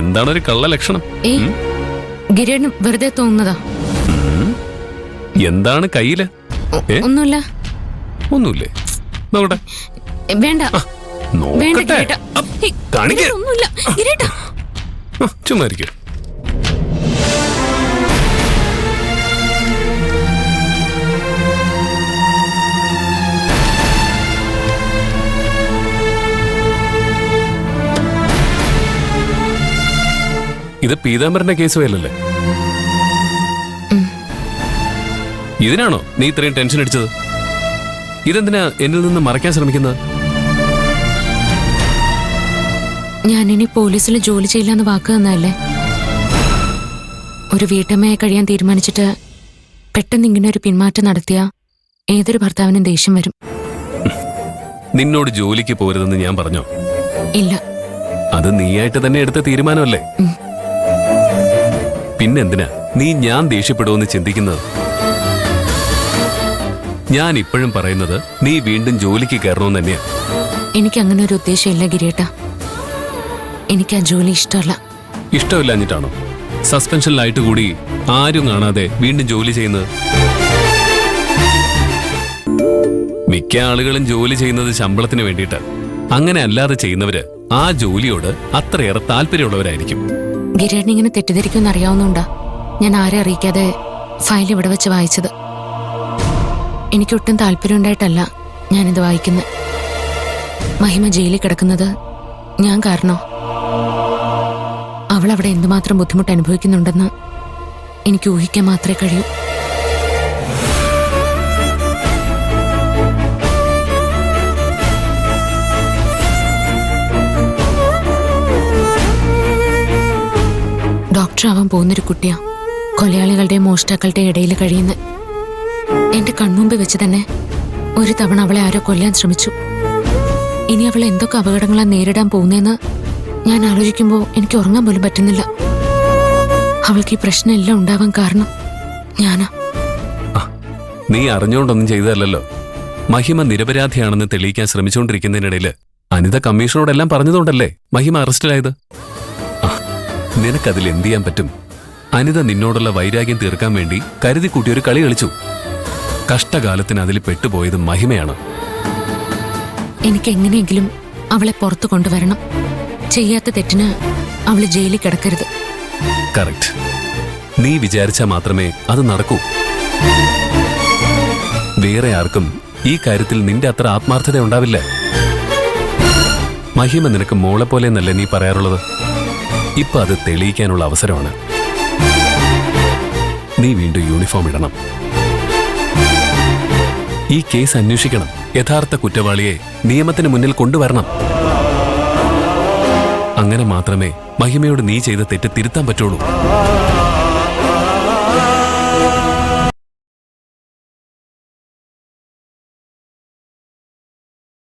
എന്താണ് ഒരു കള്ള ലക്ഷണം? ഗിരീടൻ വെറുതെ തോന്നുന്നതാ. എന്താണ് കയ്യില്? ഒന്നുമില്ല. ഒന്നുമില്ലേ? നോക്കട്ടെ. വേണ്ട വേണ്ട ഗിരീട്ട, ഒന്നുമില്ല ഗിരീട്ട. ചുമ്മാ ഇരിക്കും. ഇത് പീതാംബരന്റെ കേസ് പോയല്ലേ? ഇതിനാണോ നീ ഇത്രയും ടെൻഷൻ അടിച്ചത്? ഇതെന്തിനാ എന്നിൽ നിന്ന് മറയ്ക്കാൻ ശ്രമിക്കുന്നത്? ഞാനിനി പോലീസിൽ ജോലി ചെയ്യില്ലെന്ന് വാക്ക് തന്നല്ലേ. ഒരു വീട്ടമ്മയെ കഴിയാൻ തീരുമാനിച്ചിട്ട് പെട്ടെന്ന് ഇങ്ങനെ ഒരു പിന്മാറ്റം നടത്തിയ ഏതൊരു ഭർത്താവിനും ദേഷ്യം വരും. നിന്നോട് ജോലിക്ക് പോരുതെന്ന് ഞാൻ പറഞ്ഞോ? ഇല്ല. അത് നീയായിട്ട് തന്നെ എടുത്ത തീരുമാനമല്ലേ? പിന്നെന്തിനാ നീ ഞാൻ ദേഷ്യപ്പെടുമെന്ന് ചിന്തിക്കുന്നത്? ഞാൻ ഇപ്പോഴും പറയുന്നത് നീ വീണ്ടും ജോലിക്ക് കയറണമെന്ന് തന്നെയാ. എനിക്ക് അങ്ങനെ ഒരു ഉദ്ദേശമില്ല ഗിരീട്ട. എനിക്ക് ആ ജോലി ഇഷ്ടമല്ല. ഇഷ്ടമില്ലാഞ്ഞിട്ടാണോ സസ്പെൻഷനിലായിട്ട് കൂടി ആരും കാണാതെ വീണ്ടും ജോലി ചെയ്യുന്നത്? മിക്ക ആളുകളും ജോലി ചെയ്യുന്നത് ശമ്പളത്തിന് വേണ്ടിയിട്ട്. അങ്ങനെ അല്ലാതെ ചെയ്യുന്നവര് ആ ജോലിയോട് അത്രയേറെ താല്പര്യമുള്ളവരായിരിക്കും. ഗിരീടൻ ഇങ്ങനെ തെറ്റിദ്ധരിക്കുമെന്ന് അറിയാവുന്നുണ്ടാ ഞാൻ ആരെ അറിയിക്കാതെ ഫയൽ ഇവിടെ വെച്ച് വായിച്ചത്. എനിക്കൊട്ടും താല്പര്യം ഉണ്ടായിട്ടല്ല ഞാനിത് വായിക്കുന്നത്. മഹിമ ജയിലിൽ കിടക്കുന്നത് ഞാൻ കാരണോ? അവൾ അവിടെ എന്തുമാത്രം ബുദ്ധിമുട്ട് അനുഭവിക്കുന്നുണ്ടെന്ന് എനിക്ക് ഊഹിക്കാൻ മാത്രമേ കഴിയൂ. ഡോക്ടർ ആവാൻ പോകുന്നൊരു കുട്ടിയാ. കൊലയാളികളുടെയും മോഷ്ടാക്കളുടെയും ഇടയിൽ കഴിയുന്ന എന്റെ കൺമുമ്പിൽ വെച്ച് തന്നെ ഒരു തവണ അവളെ ആരോ കൊല്ലാൻ ശ്രമിച്ചു. ഇനി അവൾ എന്തൊക്കെ അപകടങ്ങളാ നേരിടാൻ പോകുന്നതെന്ന് ഞാൻ ആലോചിക്കുമ്പോൾ എനിക്ക് ഉറങ്ങാൻ പോലും പറ്റുന്നില്ല. അവൾക്ക് ഈ പ്രശ്നമെല്ലാം ഉണ്ടാവാൻ കാരണം ഞാനാ. നീ അറിഞ്ഞുകൊണ്ടൊന്നും ചെയ്തതല്ലോ. മഹിമ നിരപരാധിയാണെന്ന് തെളിയിക്കാൻ ശ്രമിച്ചുകൊണ്ടിരിക്കുന്നതിനിടയിൽ അനിത കമ്മീഷനോടെല്ലാം പറഞ്ഞതുകൊണ്ടല്ലേ മഹിമ അറസ്റ്റിലായത്. നിനക്കതിൽ എന്ത് ചെയ്യാൻ പറ്റും? അനിത നിന്നോടുള്ള വൈരാഗ്യം തീർക്കാൻ വേണ്ടി കരുതി കൂട്ടിയൊരു കളി കളിച്ചു. കഷ്ടകാലത്തിന് അതിൽ പെട്ടുപോയത് മഹിമയാണ്. എനിക്ക് എങ്ങനെയെങ്കിലും അവളെ പുറത്തു കൊണ്ടുവരണം. ചെയ്യാത്ത തെറ്റിന് അവള് ജയിലിൽ കിടക്കരുത്. കറക്റ്റ്. നീ വിചാരിച്ചാൽ മാത്രമേ അത് നടക്കൂ. വേറെ ആർക്കും ഈ കാര്യത്തിൽ നിന്റെ അത്ര ആത്മാർത്ഥത ഉണ്ടാവില്ല. മഹിമ നിനക്ക് മോളെ പോലെ എന്നല്ലേ നീ പറയാറുള്ളത്? ഇപ്പൊ അത് തെളിയിക്കാനുള്ള അവസരമാണ്. നീ വീണ്ടും യൂണിഫോം ഇടണം. ഈ കേസ് അന്വേഷിക്കണം. യഥാർത്ഥ കുറ്റവാളിയെ നിയമത്തിന് മുന്നിൽ കൊണ്ടുവരണം. അങ്ങനെ മാത്രമേ മഹിമയോട് നീ ചെയ്ത തെറ്റ് തിരുത്താൻ പറ്റുള്ളൂ.